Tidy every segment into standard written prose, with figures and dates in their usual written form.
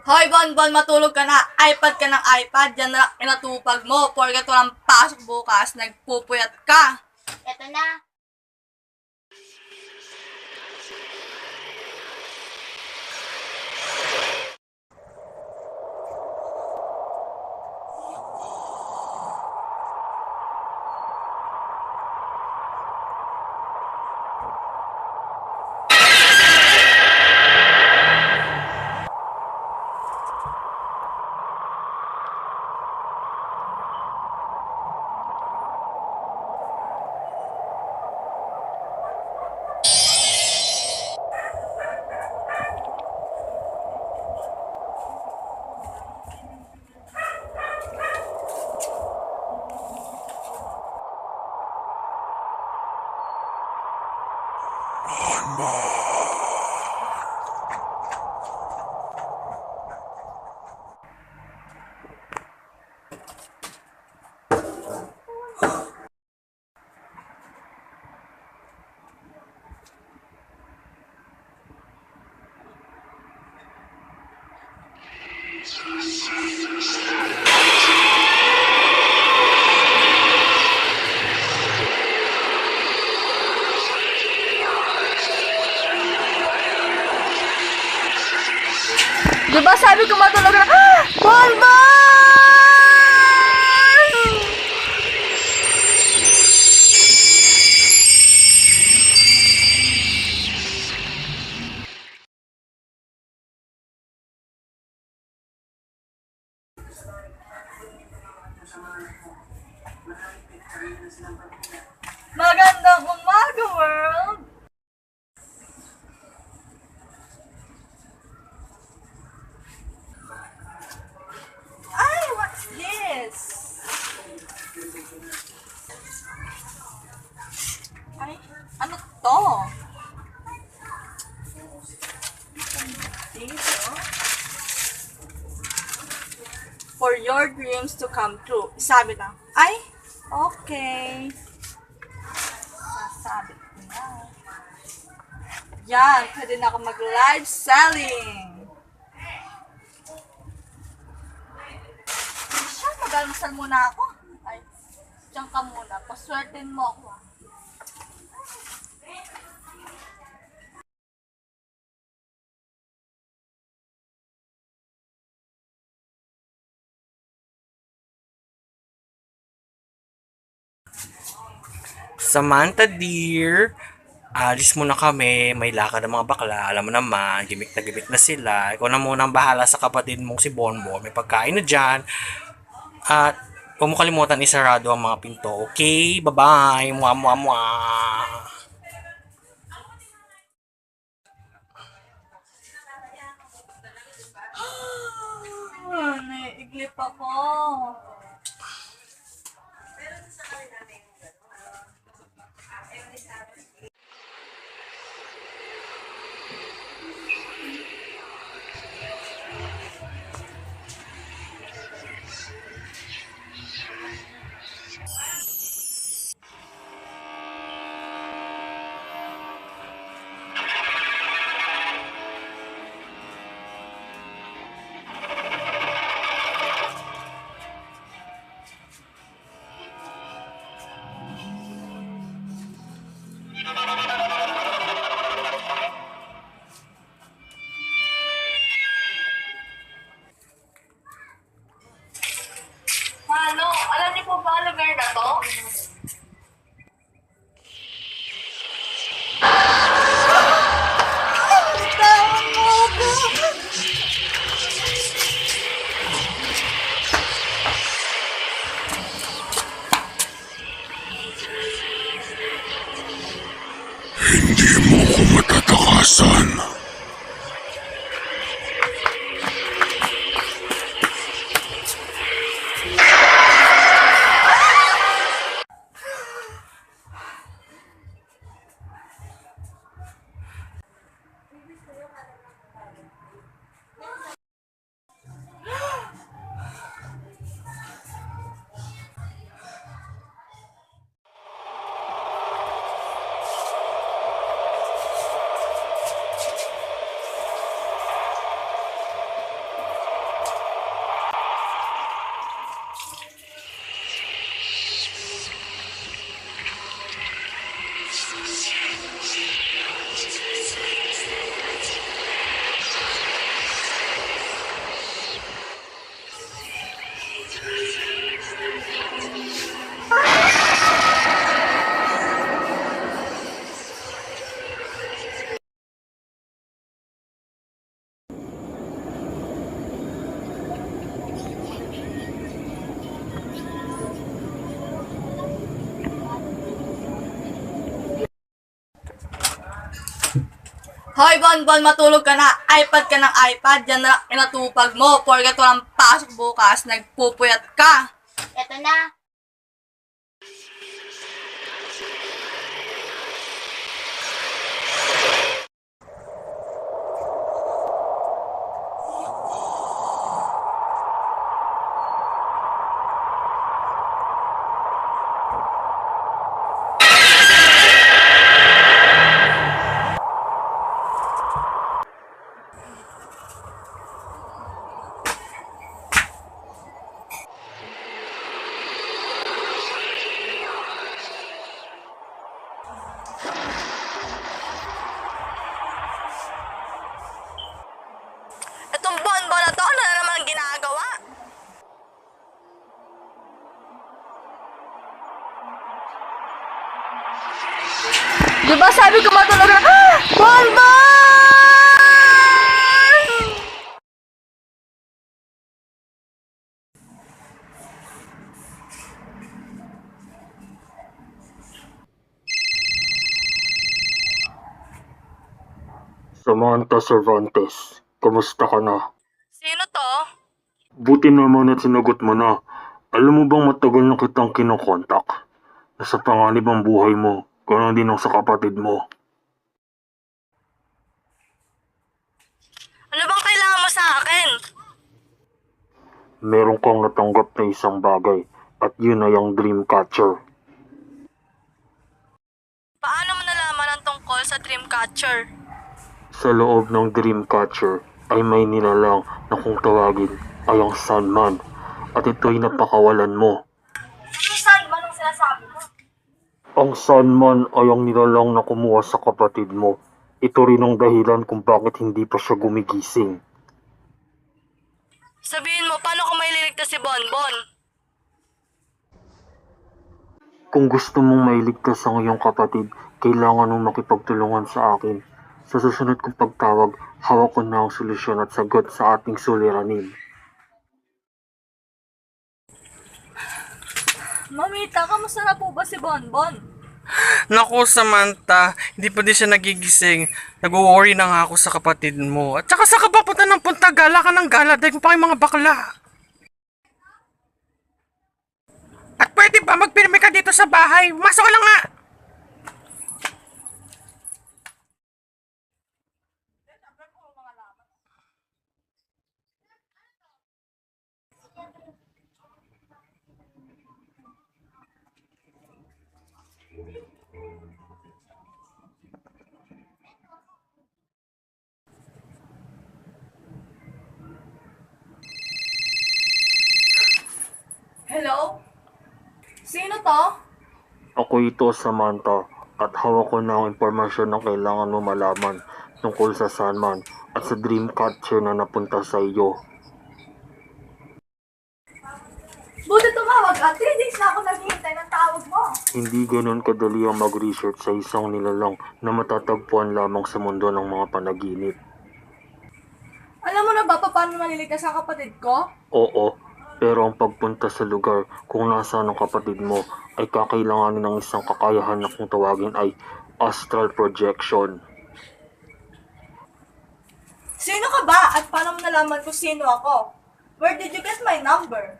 Hoy, Bonbon, matulog ka na. iPad ka ng iPad. Yan na lang inatupag mo. Porket walang pasok bukas, nagpupuyat ka. Eto na. Diba sabi ko matulog na, Bonbon! Magandang umaga, world! Ay, what's this? Ay, ano to? Dito. For your dreams to come true. Sabi na. Ay, okay. Sasabit ko na. Yan, pwede na ako mag-live selling. Siya, mag-almasal muna ako. Ay, diyan ka muna. Paswertin mo ako. Samantha dear, alis muna kami, may lakad ng mga bakla, alam mo naman, gimik na sila. Ikaw na muna ang bahala sa kapatid mong si Bonbon, may pagkain na dyan. At huwag mo kalimutan isarado ang mga pinto, okay? Bye-bye, mua mua mua. Naiiglip ako. Hoy, Bonbon, matulog ka na. iPad ka ng iPad. Yan na lang inatupag mo. Porket walang pasok bukas, nagpupuyat ka. Eto na. Itong Bonbon na to, ano na naman ang ginagawa? Diba sabi ko matulog na, Bonbon! Samantha Cervantes, kumusta ka na? Sino to? Buti naman at sinagot mo na. Alam mo bang matagal na kitang kinokontak? Nasa panganib ang buhay mo, ganoon din ang sa kapatid mo. Ano bang kailangan mo sa akin? Meron kang natanggap na isang bagay, at yun ay ang Dreamcatcher. Paano mo nalaman ang tungkol sa Dreamcatcher? Sa loob ng Dreamcatcher ay may nilalang na kung tawagin ay ang Sandman, at ito'y napakawalan mo. Saan man ang sinasabi mo? Ang Sandman ay ang nilalang na kumuha sa kapatid mo. Ito rin ang dahilan kung bakit hindi pa siya gumigising. Sabihin mo, paano ko may liligtas si Bonbon? Kung gusto mong mailigtas ang iyong kapatid, kailangan mong makipagtulungan sa akin. Sa susunod kong pagtawag, hawak ko na ang solusyon at sagot sa ating suliranin. Mamita, kamusta na po ba si Bonbon? Naku, Samantha, hindi pa din siya nagigising. Nag-worry na nga ako sa kapatid mo. At saka sa ka papunta ng punta, gala ka ng gala dahil pa kayong mga bakla. At pwede ba magpirme ka dito sa bahay? Masok ka lang nga! Hello? Sino to? Ako ito, Samantha, at hawak ko na ang impormasyon na kailangan mo malaman tungkol sa Sandman at sa Dreamcatcher na napunta sa iyo. Buti tumawag ka. 3 days na ako naghihintay ng tawag mo. Hindi ganun kadali ang mag-research sa isang nilalang na matatagpuan lamang sa mundo ng mga panaginip. Alam mo na ba paano maliligtas ang kapatid ko? Oo, pero ang pagpunta sa lugar kung nasaan ang kapatid mo ay kakailanganin ng isang kakayahan na kung tawagin ay astral projection. Sino ka ba at paano mo nalaman kung sino ako? Where did you get my number?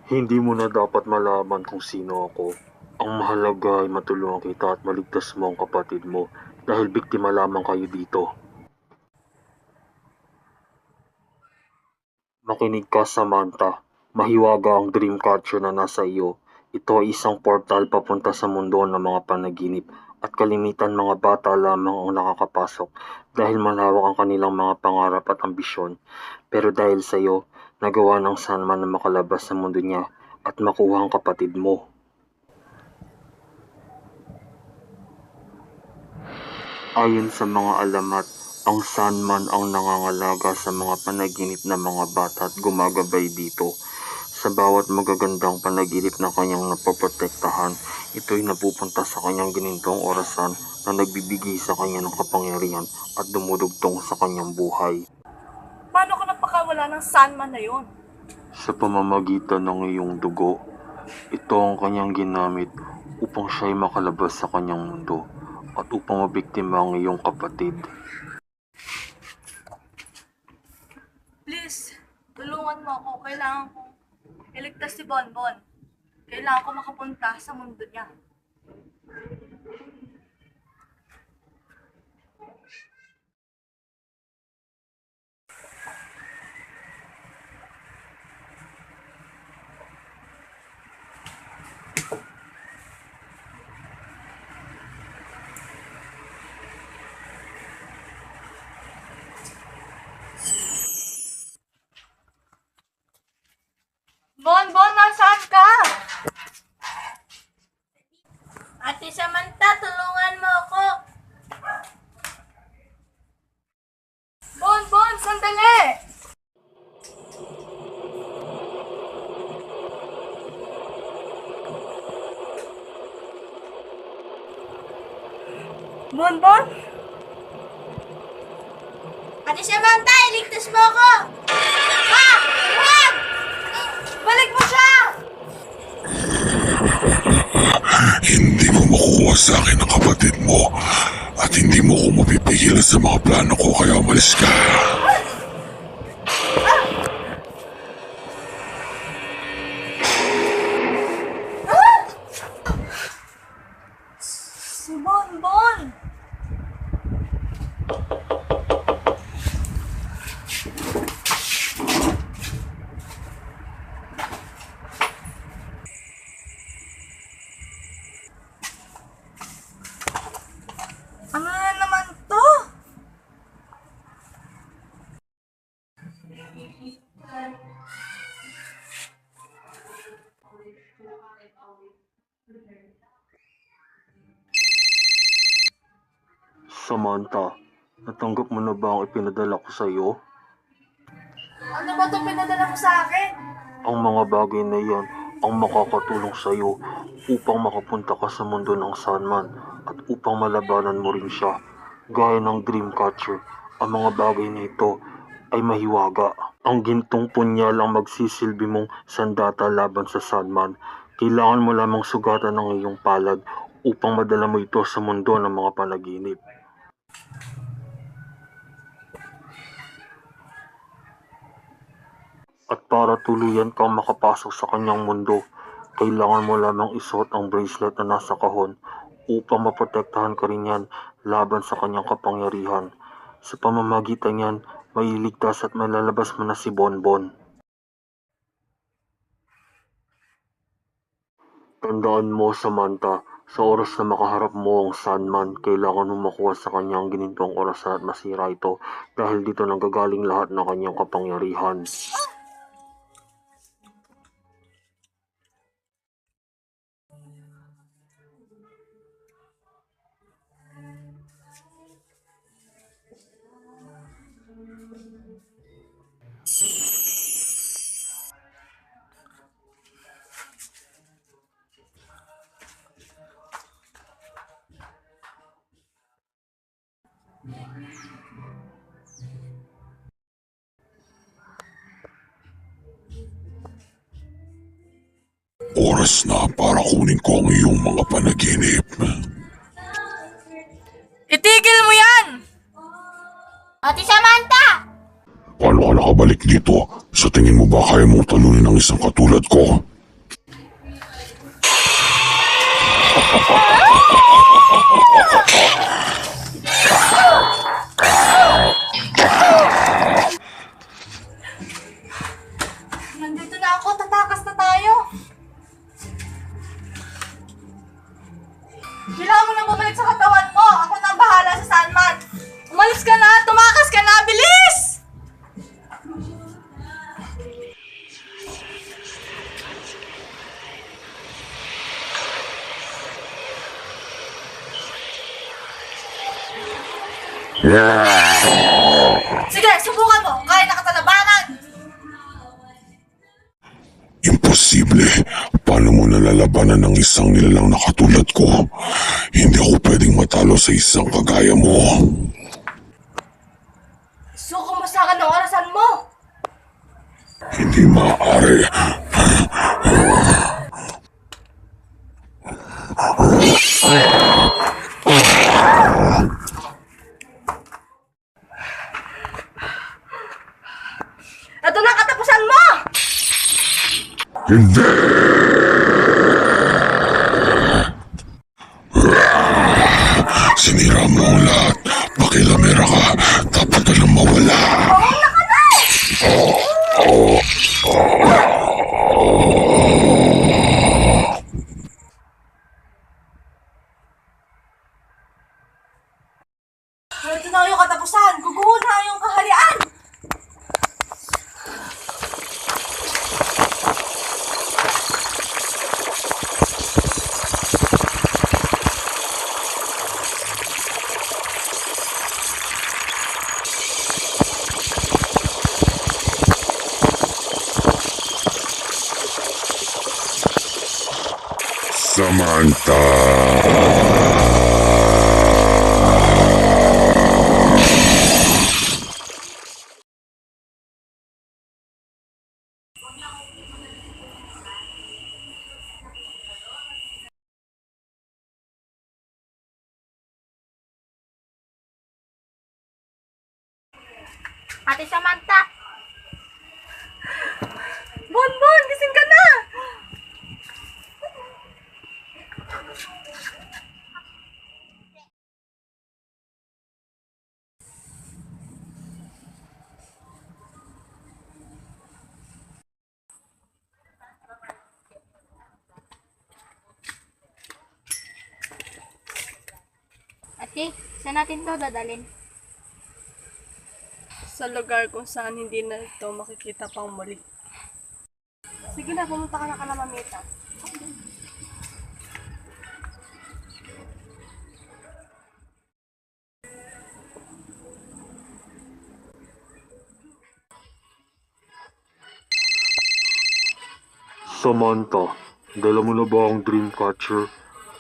Hindi mo na dapat malaman kung sino ako. Ang mahalaga ay matulungan kita at maligtas mo ang kapatid mo dahil biktima lamang kayo dito. Makinig ka, Samantha. Mahiwaga ang Dreamcatcher na nasa iyo. Ito ay isang portal papunta sa mundo ng mga panaginip at kalimitan mga bata lamang ang nakakapasok dahil malawak ang kanilang mga pangarap at ambisyon. Pero dahil sa iyo, nagawa ng Sandman na makalabas sa mundo niya at makuha ang kapatid mo. Ayon sa mga alamat, ang Sandman ang nangangalaga sa mga panaginip ng mga bata at gumagabay dito. Sa bawat magagandang panaginip na kanyang napoprotektahan, ito'y napupunta sa kanyang ginintong orasan na nagbibigay sa kanya ng kapangyarihan at dumudugtong sa kanyang buhay. Paano ka napakawala ng Sandman na yun? Sa pamamagitan ng iyong dugo, ito ang kanyang ginamit upang siya'y makalabas sa kanyang mundo at upang mabiktima ang iyong kapatid. Tulungan mo ako. Kailangan kong iligtas si Bonbon. Kailangan ko makapunta sa mundo niya. Bonbon, nasaan ka? Ate Samantha, tulungan mo ako. Bonbon, sandali! Bonbon? Ate Samantha, iligtas mo ako. Ah! Wag! Balik mo siya! Hindi mo makuha sa akin ang kapatid mo at hindi mo ko mapipigilan sa mga plano ko kaya umalis ka. Si Bonbon! Ano na naman to? Samantha, natanggap mo na ba ang ipinadala ko sa iyo? Ano ba itong pinadala mo sa akin? Ang mga bagay na yan ang makakatulong sa iyo upang makapunta ka sa mundo ng Sandman at upang malabanan mo rin siya. Gaya ng Dreamcatcher, ang mga bagay na ito ay mahiwaga. Ang gintong punya lang magsisilbi mong sandata laban sa Sandman. Kailangan mo lamang sugatan ng iyong palad upang madala mo ito sa mundo ng mga panaginip. At para tuluyan kang makapasok sa kanyang mundo, kailangan mo lamang isuot ang bracelet na nasa kahon upang maprotektahan ka rin yan laban sa kanyang kapangyarihan. Sa pamamagitan yan, mailigtas at malalabas mo na si Bonbon. Tandaan mo, Samantha, sa oras na makaharap mo ang Sandman, kailangan mo makuha sa kanyang ginintong orasan at masira ito dahil dito nanggagaling lahat ng kanyang kapangyarihan. Oras na para kunin ko ang iyong mga panaginip. Itigil mo yan! Ate Samantha! Paano ka nakabalik dito? Sa tingin mo ba kaya mong talunin ang isang katulad ko? Nandito na ako, tatakas na tayo. Kailangan mo na bumalik sa katawan mo. Ako na ang bahala sa Sandman. Umalis ka na, tumakas ka na, bilis! Sige, subukan mo. Kaya na katalabanan. Imposible. Paano mo nalalabanan ng isang nilalang na katulad ko? Hindi ako pwedeng matalo sa isang kagaya mo. Suko mo sa akin ng orasan mo. Hindi maaari. Ito na ang katapusan Hindi! Sinira mo ang lahat. Pakilamera ka. Dapat ka lang mawala. Ito na yung katapusan. Guguho na yung kaharian. Samantha! Ate Samantha! Bonbon, gising ka na! Ate, saan natin to dadalhin? Sa lugar kung saan hindi na ito makikita pang muli. Sige na, pumunta ka na mamita. Samantha, dala mo na ba ang Dreamcatcher?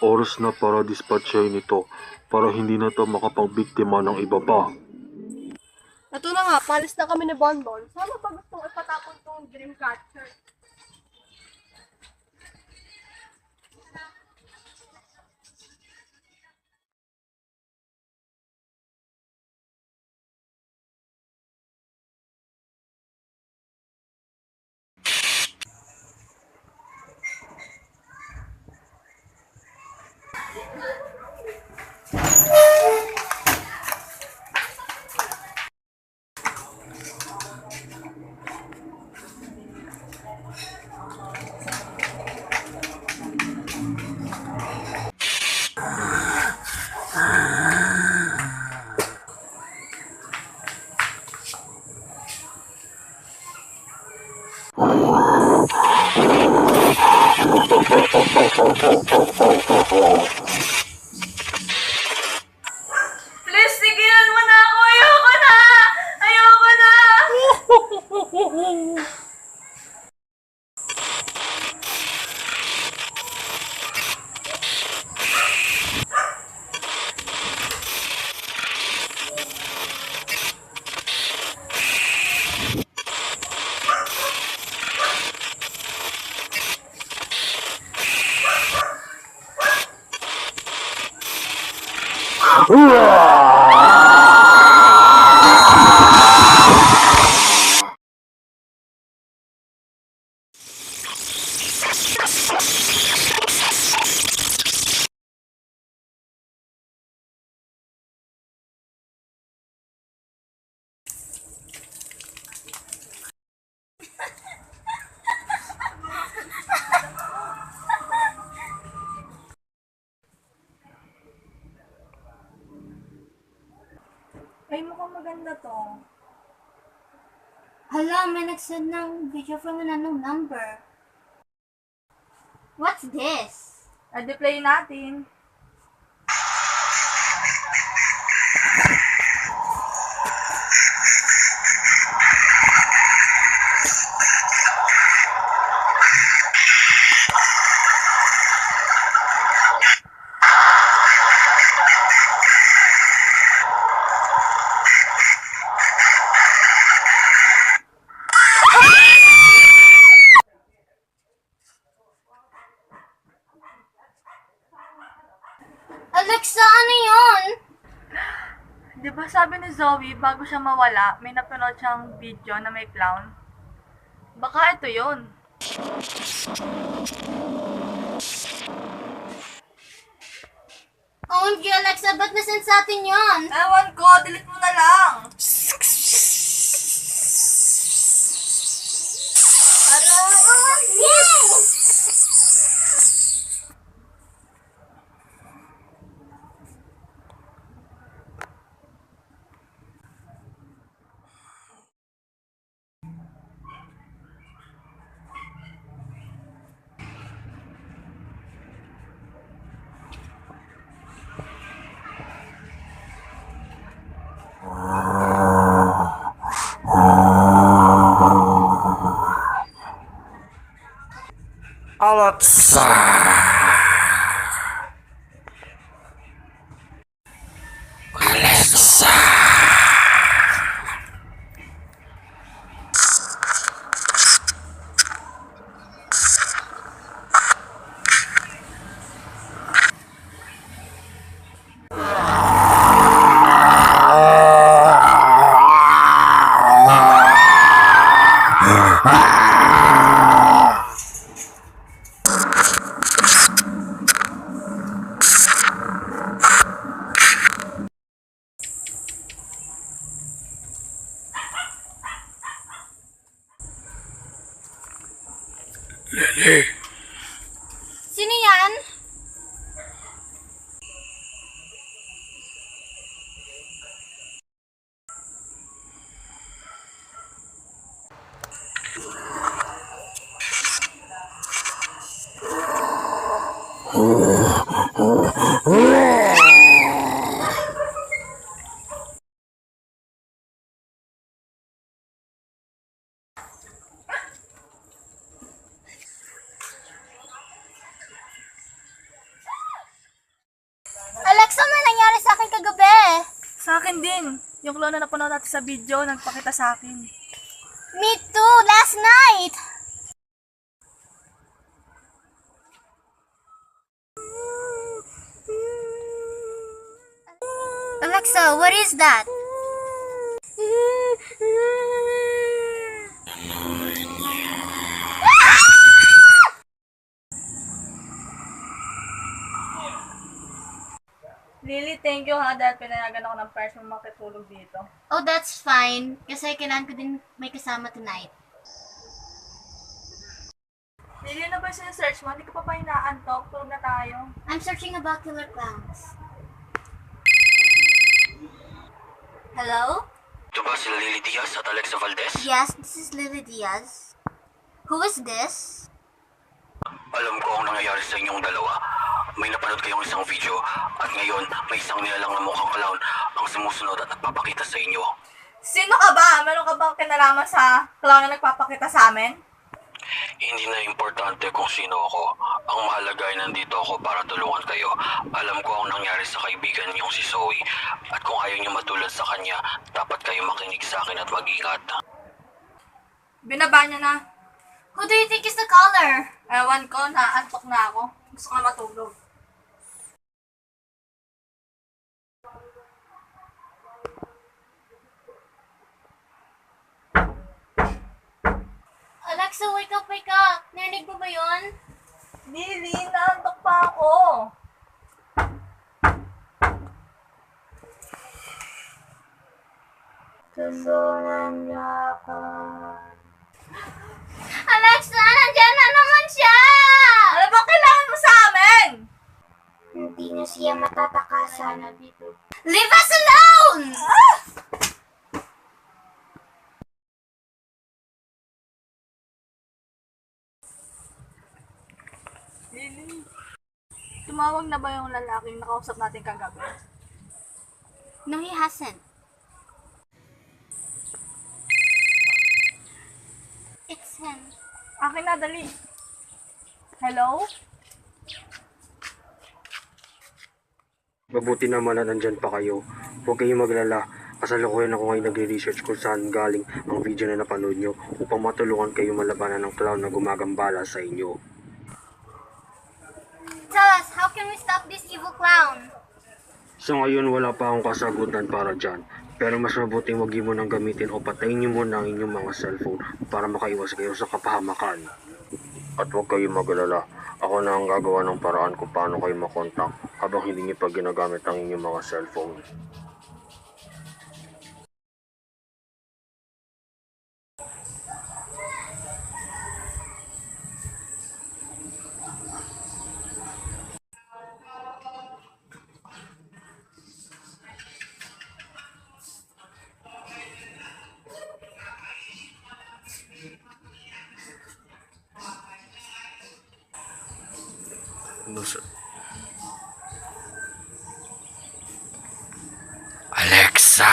Oras na para dispatchayin ito para hindi na ito makapagbiktima ng iba pa. Ito na nga, palis na kami ni Bonbon. Sana pa gustong ipatapon tong Dreamcatcher. Please, tigilan mo na ako! Ayoko na! Ayoko na! Ay, mukhang maganda to. Hala, may nagsend ng video from an unknown number. What's this? I-play natin. Alexa, ano yun? Di ba sabi ni Zoe, bago siya mawala, may napanood siyang video na may clown? Baka ito yun. OMG, Alexa, ba't nasend sa atin yun? Ewan ko, delete mo na lang. Alexa! Alexa! Sino yan? Alexa, may nangyari sa akin kagabi. Sa akin din. Yung clown na napanood natin sa video, nagpakita sa akin. Me too, last night. Alexa, what is that? Lily, thank you ha dahil pinayagan ako ng person makitulog dito. Oh, that's fine. Kasi kailangan ko din may kasama tonight. Lily, ano ba yung sinesearch mo? Hindi ka pa pa inaantok. Tulog na tayo. I'm searching about killer clowns. Hello? Ito ba sila Lily Diaz at Alexa Valdez? Yes, this is Lily Diaz. Who is this? Alam ko ang nangyayari sa inyong dalawa. May napanood kayong isang video at ngayon may isang nilalang na mukhang clown ang sumusunod at nagpapakita sa inyo. Sino ka ba? Meron ka bang kinalaman sa clown na nagpapakita sa amin? Hindi na importante kung sino ako. Ang mahalaga ay nandito ako para tulungan kayo. Alam ko ang nangyari sa kaibigan niyong si Zoe. At kung ayaw niyo matulad sa kanya, dapat kayo makinig sa akin at mag-ingat. Binaba niya na. Who do you think is the caller? Ewan ko, naantok na ako. Gusto ko na matulog. Alexa, wake up, wake up. Narinig mo ba yun? Lily, naantok pa ako. Tulungan niya ako. Alexa, nandiyan na naman siya! Ano ba kailangan mo sa amin? Hindi niyo siya matatakasan. Leave us alone! Lily, tumawag na ba yung lalaking nakausap natin kagabi? No, he hasn't. It's him. Akin na, dali. Hello? Mabuti naman na nandyan pa kayo. Huwag kayong maglala. Kasalukuyan ako ngayon nagre-research kung saan galing ang video na napanood nyo upang matulungan kayo malabanan ng clown na gumagambala sa inyo. Tell us, how can we stop this evil clown? Sa ngayon wala pa akong kasagutan para dyan. Pero mas mabuting huwag mo nang gamitin o patayin niyo muna ang inyong mga cellphone para makaiwas kayo sa kapahamakan. At huwag kayong magalala. Ako na ang gagawa ng paraan kung paano kayo makontak habang hindi niyo pa ginagamit ang inyong mga cellphone. Alexa!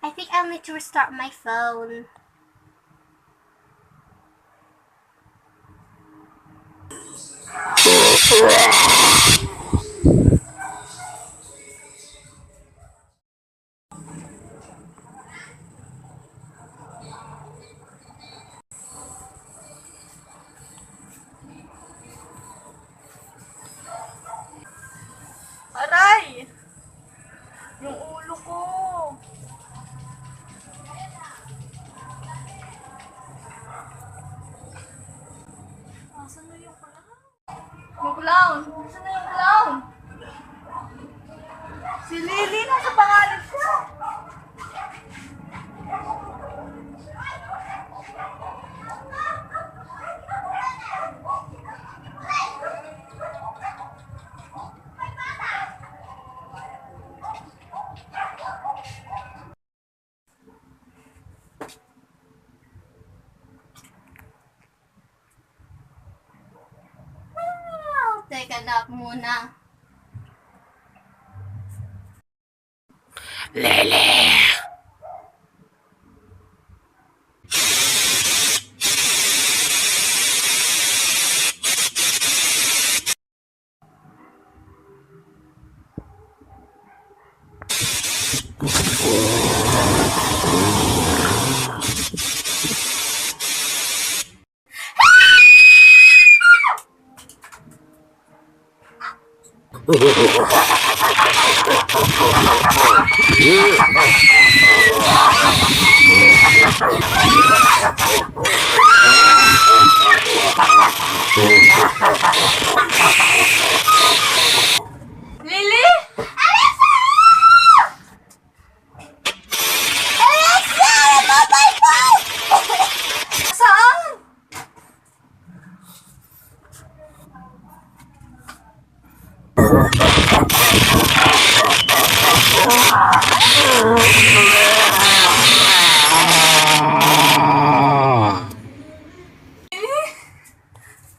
I think I'll need to restart my phone. Aray! Yung ulo ko. Asan na yung clown? Yung clown? Asan na yung clown? Si Lily nasa pangalan ko. Take a nap muna. Lele! Lily? Saan?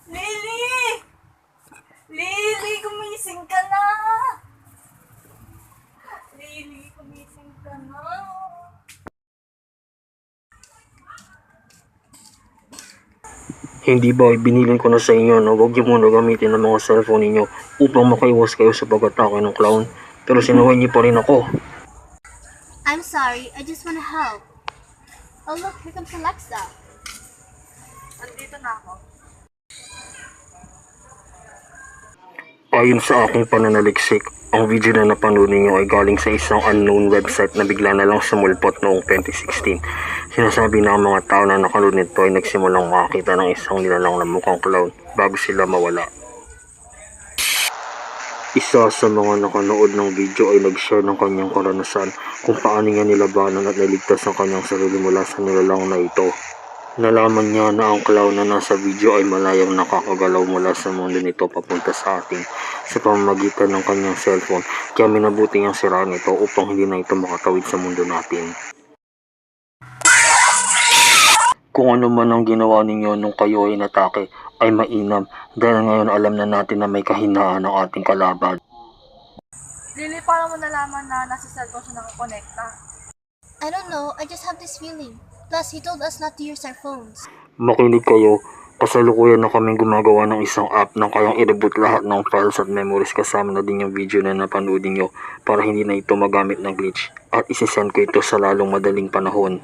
Lily! Lily, gumising ka na! Lily, gumising ka na! Hindi ba ibinilin ko na sa inyo na huwag niyo muna gamitin ang mga cellphone ninyo upang makaiwas kayo sa pag-atake ng clown? Pero sinuhay niyo pa rin ako. I'm sorry, I just wanna help. Oh look, here comes Alexa. Andito na ako. Ayon sa aking pananaliksik, ang video na napanood ninyo ay galing sa isang unknown website na bigla na lang sumulpot noong 2016. Sinasabi na ang mga tao na nakalood nito ay nagsimulang makakita ng isang nilalang na mukhang clown bago sila mawala. Isa sa mga nakanood ng video ay nag-share ng kanyang karanasan kung paano niya nilabanan at naligtas ang kanyang sarili mula sa nilalang na ito. Nalaman niya na ang clown na nasa video ay malayang nakakagalaw mula sa mundo nito papunta sa atin sa pamamagitan ng kanyang cellphone, kaya minabuti niyang siraan ito upang hindi na ito makatawid sa mundo natin. Kung ano man ang ginawa ninyo nung kayo ay natake ay mainam dahil ngayon alam na natin na may kahinaan ang ating kalaban. Lily, paano mo nalaman na nasa cellphone siya nakakonekta? I don't know, I just have this feeling. Plus, he told us not to use our phones. Makinig kayo, kasalukuyan na kaming gumagawa ng isang app na kayang i-reboot lahat ng files at memories kasama na din yung video na napanoodin nyo para hindi na ito magamit ng glitch at isisend ko ito sa lalong madaling panahon.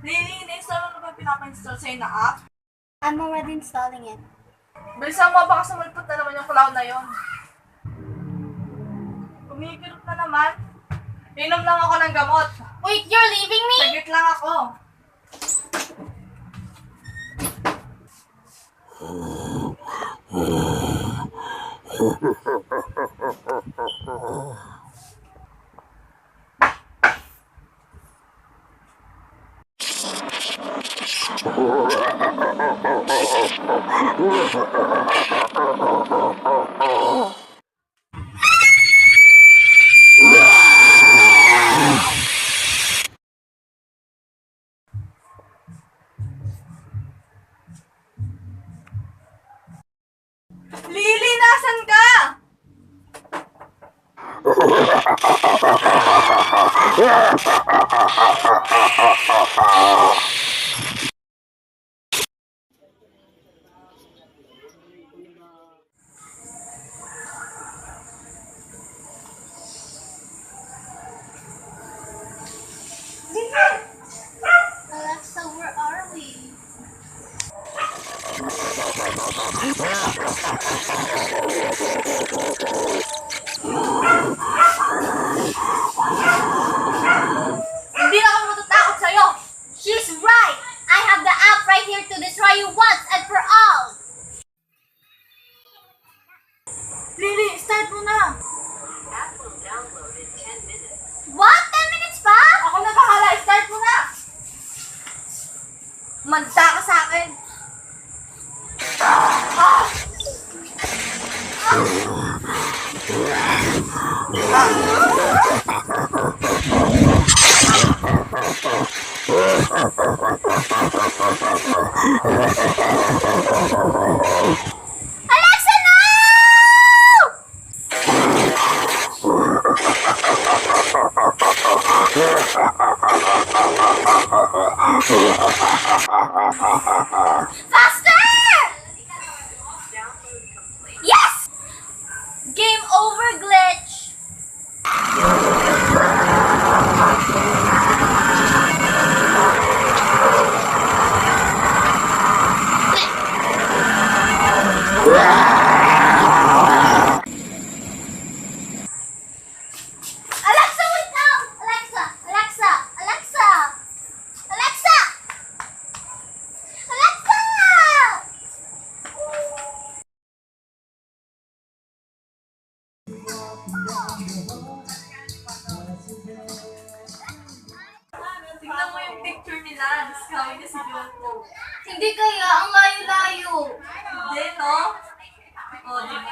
Lily, na-install mo na ba pinapa-install sa'yo na app? I'm already installing it. Bilisan mo, baka sumulpot na naman yung cloud na yon. Kumikirot na naman. Inom lang ako ng gamot. Wait, you're leaving me? Saglit lang ako. Lily, nasan ka? Alexa, where are we? Hindi na ako matatakot sa'yo. She's right! I have the app right here to destroy you once and for all! Lily, start mo na. What? 10 minutes pa? Ako na bahala, start mo na. Manda ka sa akin. Alexa, no! Faster! Yes! Game over, glitch! Alexa, wait now! Alexa! Alexa! Alexa! Alexa! Alexa! Tingnan mo yung picture ni Lance. Kami niya si Joko. Hindi kaya, ang layo-layo. Hindi, no? O, di ba?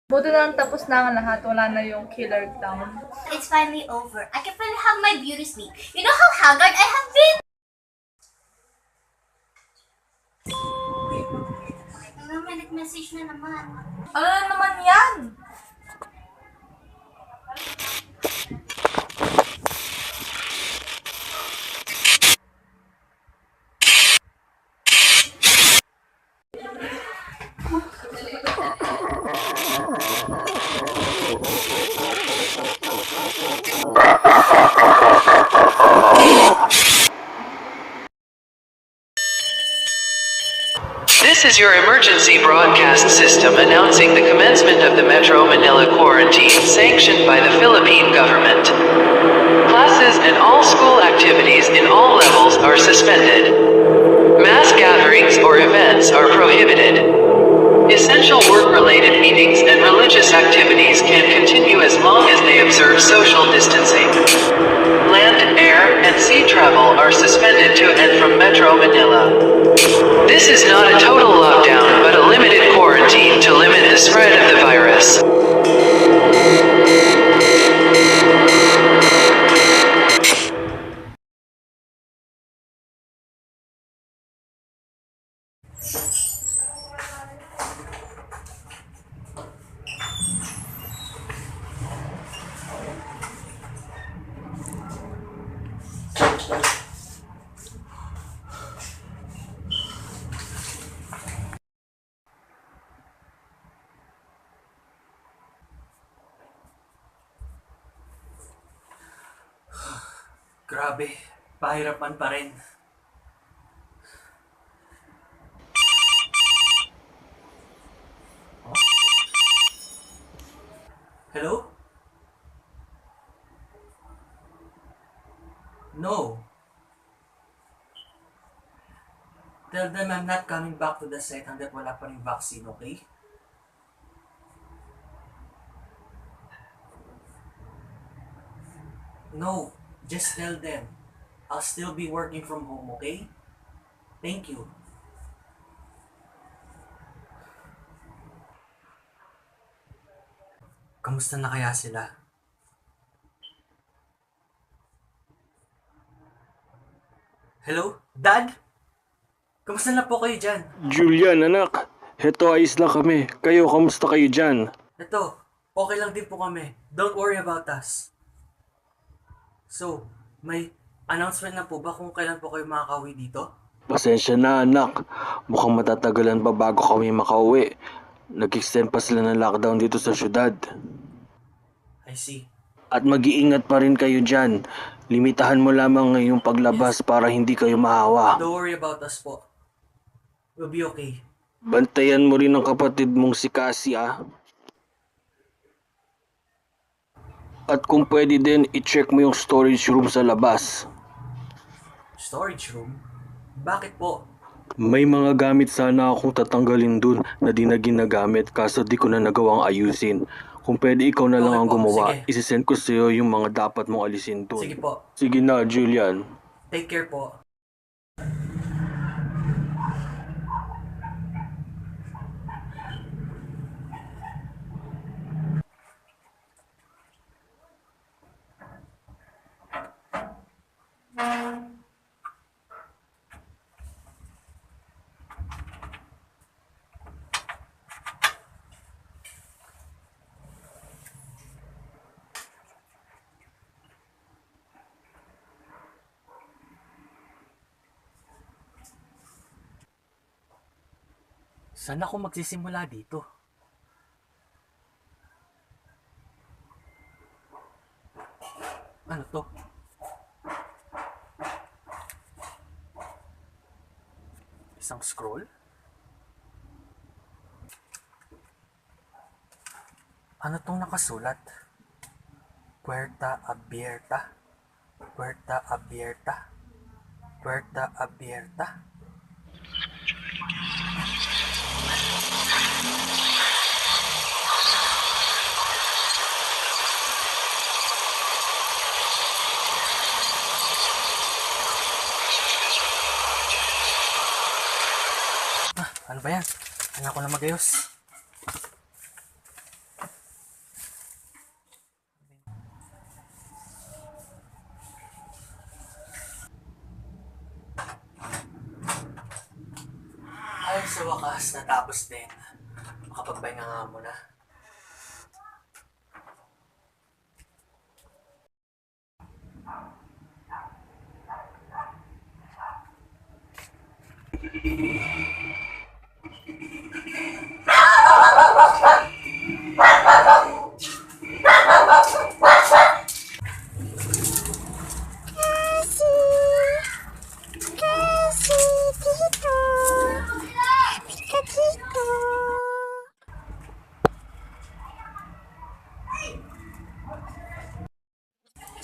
Buti na lang tapos na ang lahat. Wala na yung killer clown. It's finally over. I can finally have my beauty sleep. You know how haggard I have been? May nag-message na naman. Ano na naman yan? This is your emergency broadcast system announcing the commencement of the Metro Manila quarantine sanctioned by the Philippine government. Classes and all school activities in all levels are suspended. Mass gatherings or events are prohibited. Essential work-related meetings and religious activities can continue as long as they observe social distancing. Land, air, and sea travel are suspended to and from Metro Manila. This is not a total lockdown but a limited quarantine to spread of the virus. Grabe, pahirapan pa rin. Hello? No. Tell them I'm not coming back to the site hanggat wala pa rin vaccine, okay? No, just tell them. I'll still be working from home, okay? Thank you. Kamusta na kaya sila? Hello? Dad? Kamusta na po kayo dyan? Julian, anak. Heto, ayos lang kami. Kayo, kamusta kayo dyan? Ito, okay lang din po kami. Don't worry about us. So, may announcement na po ba kung kailan po kayo makakauwi dito? Pasensya na, anak. Mukhang matatagalan pa bago kami makauwi. Nag-extend pa sila ng lockdown dito sa syudad. I see. At mag-iingat pa rin kayo dyan. Limitahan mo lamang ngayong paglabas para hindi kayo mahawa. Don't worry about us po. We'll be okay. Bantayan mo rin ang kapatid mong si Cassie, ah. At kung pwede din, i-check mo yung storage room sa labas. Storage room? Bakit po? May mga gamit sana akong tatanggalin dun na di na ginagamit kaso di ko na nagawang ayusin. Kung pwede ikaw na lang Okay ang po, gumawa, sige. isisend ko sa'yo yung mga dapat mong alisin dun. Sige po. Sige na, Julian. Take care po. Saan ako magsisimula dito? Ano to? Isang scroll? Ano tong nakasulat? Puerta abierta. Puerta abierta. Puerta abierta. Ano ba yan? Kailangan ko na magayos. Ay, sa wakas, natapos din. Makapagpahinga nga muna.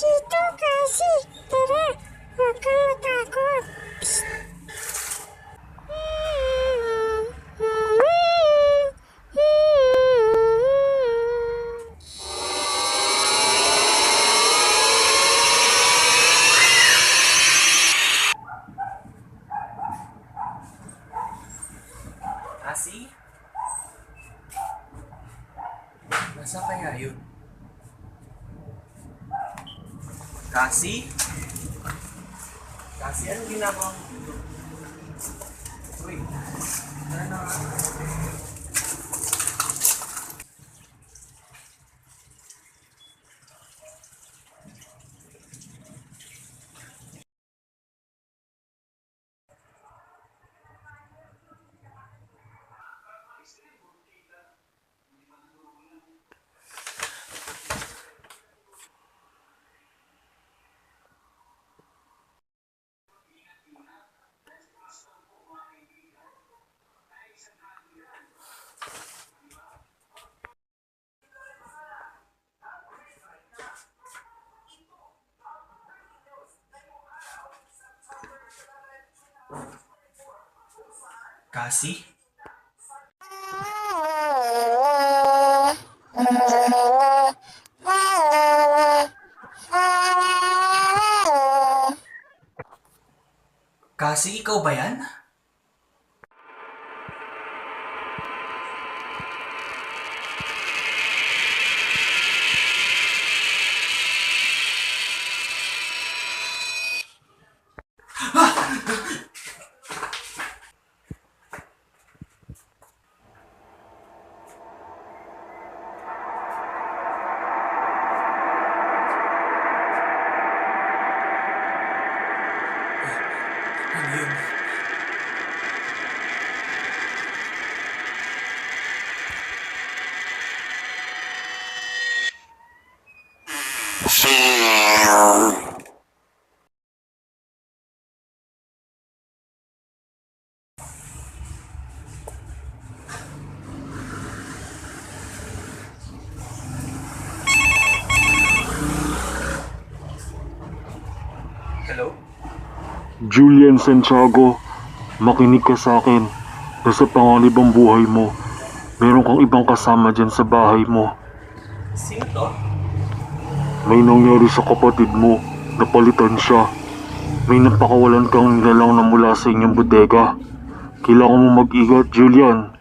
Dito kasi, tara, huwag ka matakot. Psst. Cassie? Saan kaya yun? Cassie? Cassie, anong ginagawa mo dito? Uy, tara na nga. Cassie? Cassie, ikaw ba yan? Ano yun? Hello? Julian Santiago, makinig ka sa akin. Nasa panganib ang buhay mo. Meron kang ibang kasama dyan sa bahay mo. Sino to? May nangyari sa kapatid mo. Napalitan siya. May napakawalan kang nilalang na mula sa inyong bodega. Kailangan mo mag-ingat, Julian.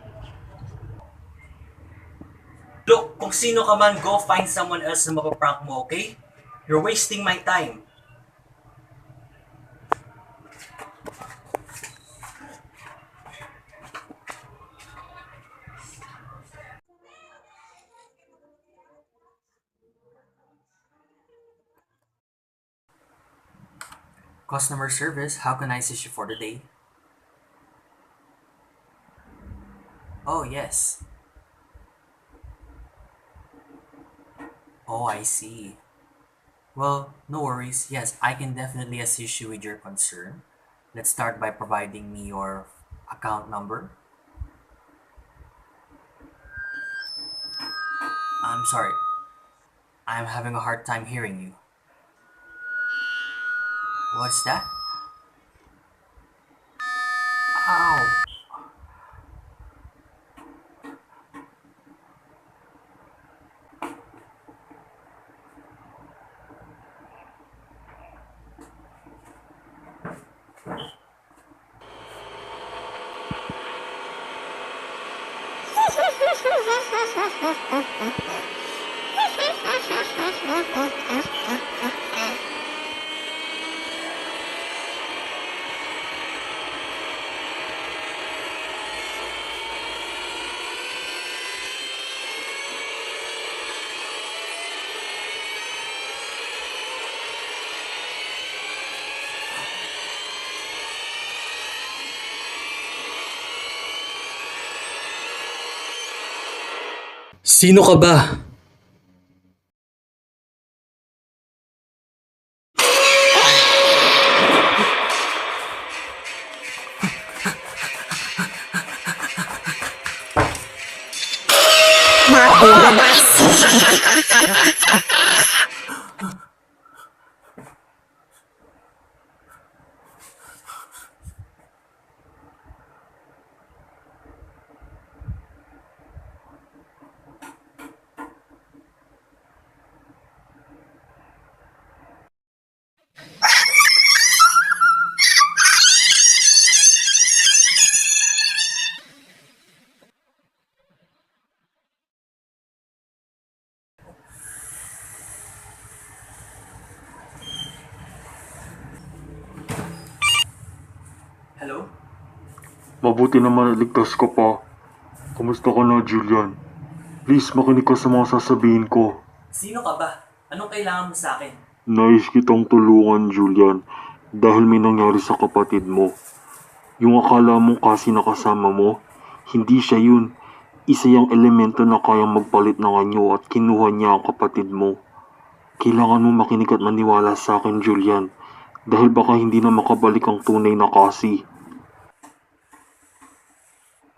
Look, kung sino ka man, go find someone else na mapaprank mo, okay? You're wasting my time. Customer service, how can I assist you for the day? Oh, yes. Oh, I see. Well, no worries. Yes, I can definitely assist you with your concern. Let's start by providing me your account number. I'm sorry. I'm having a hard time hearing you. What's that? Ow. Sino ka ba? Hello? Mabuti naman ligtas ka pa. Kumusta ka na, Julian? Please, makinig ka sa mga sasabihin ko. Sino ka ba? Anong kailangan mo sa akin? Nais kitang tulungan, Julian, dahil may nangyari sa kapatid mo. Yung akala mong kasi nakasama mo, hindi siya yun. Isa yung elemento na kayang magpalit ng anyo at kinuha niya ang kapatid mo. Kailangan mo makinig at maniwala sa akin, Julian, dahil baka hindi na makabalik ang tunay na kasi.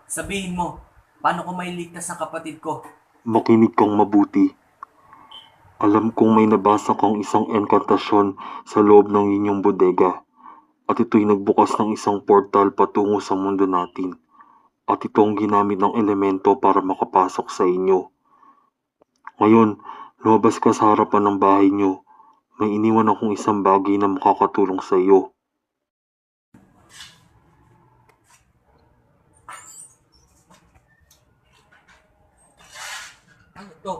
Sabihin mo, paano ko mailigtas ang kapatid ko? Makinig kang mabuti. Alam kong may nabasa kang isang enkantasyon sa loob ng inyong bodega. At ito'y nagbukas ng isang portal patungo sa mundo natin. At ito ang ginamit ng elemento para makapasok sa inyo. Ngayon, lumabas ka sa harapan ng bahay nyo. May iniwan akong isang bagay na makakatulong sa iyo. Ano to?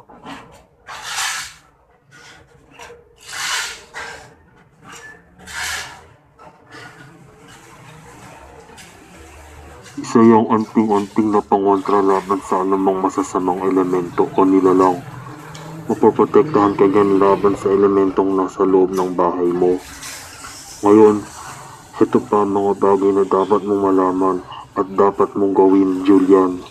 Isa yung anting-anting na pangontra laban sa anumang masasamang elemento o nilalang. Mapoprotektahan ka yan laban sa elementong nasa loob ng bahay mo. Ngayon, ito pa ang mga bagay na dapat mong malaman at dapat mong gawin, Julian.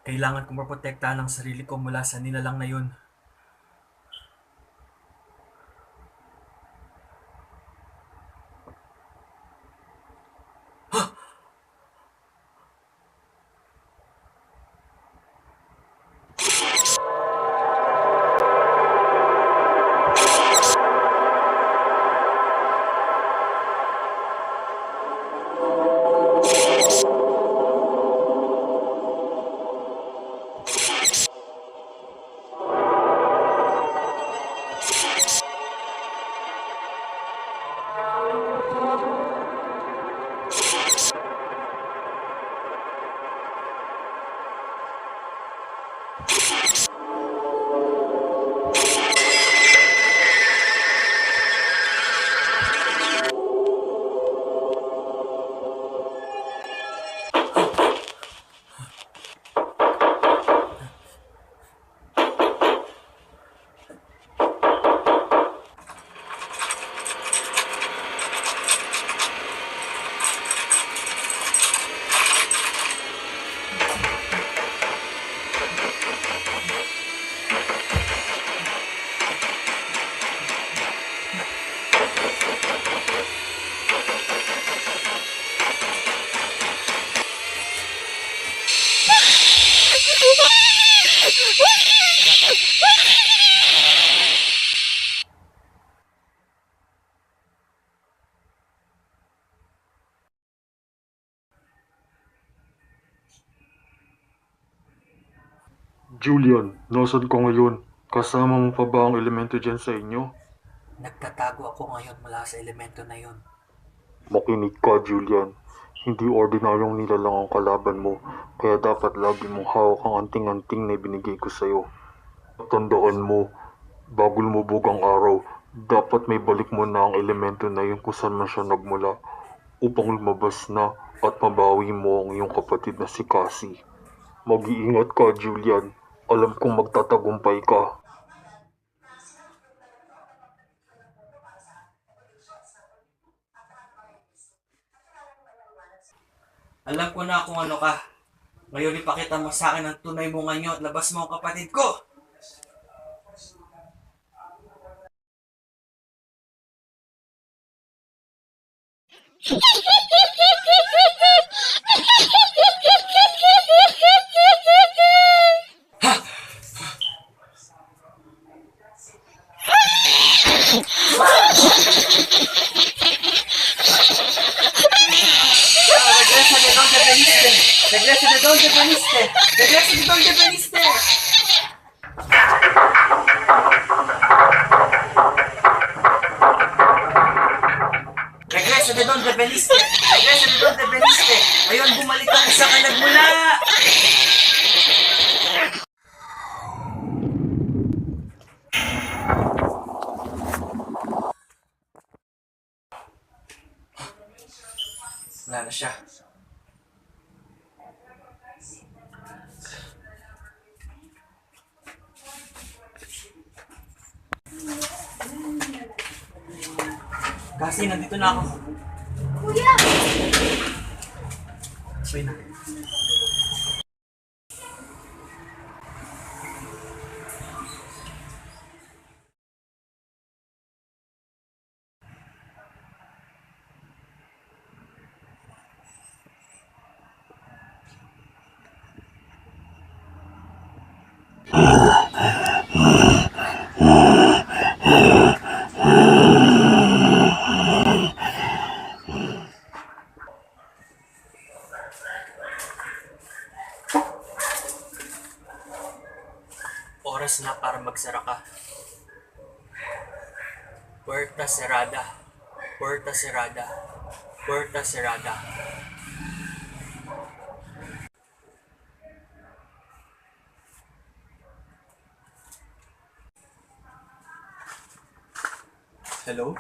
Kailangan kong maprotektahan ang sarili ko mula sa nilalang na yun. Julian, nasan ka ngayon? Kasama mo pa ba ang elemento dyan sa inyo? Nagtatago ako ngayon mula sa elemento na yun. Makinig ka, Julian. Hindi ordinaryong nilalang ang kalaban mo, kaya dapat lagi mong hawak ang anting-anting na ibinigay ko sa'yo. Tandaan mo, bago lumubog ang araw, dapat may balik mo na ang elemento na yun kung saan man siya nagmula upang lumabas na at mabawi mo ang iyong kapatid na si Cassie. Mag-iingat ka, Julian. Alam kong magtatagumpay ka. Alam ko na kung ano ka. Ngayon ipakita mo sa akin ang tunay mong anyo at labas mo ang kapatid ko! Regresa de donde veniste! Regresa de donde veniste! Regresa de donde veniste. Regresa de donde veniste. Ngayon, bumalik ka sa nagmula. Wala na siya. Kasi nandito na ako. Kuya! Sabay na. Oras na para magsara ka. Puerta cerrada. Puerta cerrada. Puerta cerrada. Hello?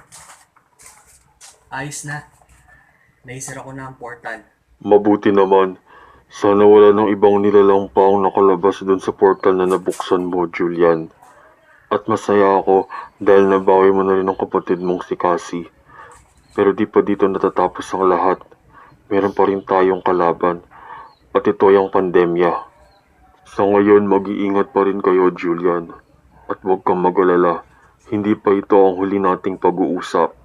Ayos na. Naisara ko na ang portal. Mabuti naman. Sana wala nang ibang nilalang pa ang nakalabas dun sa portal na nabuksan mo, Julian. At masaya ako dahil nabawi mo na rin ang kapatid mong si Cassie. Pero di pa dito natatapos ang lahat. Meron pa rin tayong kalaban. At ito ay ang pandemya. Sa ngayon, mag-iingat pa rin kayo, Julian. At huwag kang mag-alala. Hindi pa ito ang huli nating pag-uusap.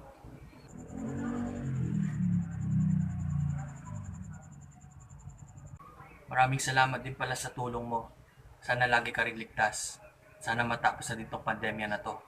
Maraming salamat din pala sa tulong mo. Sana lagi ka rin ligtas. Sana matapos na din tong pandemya na to.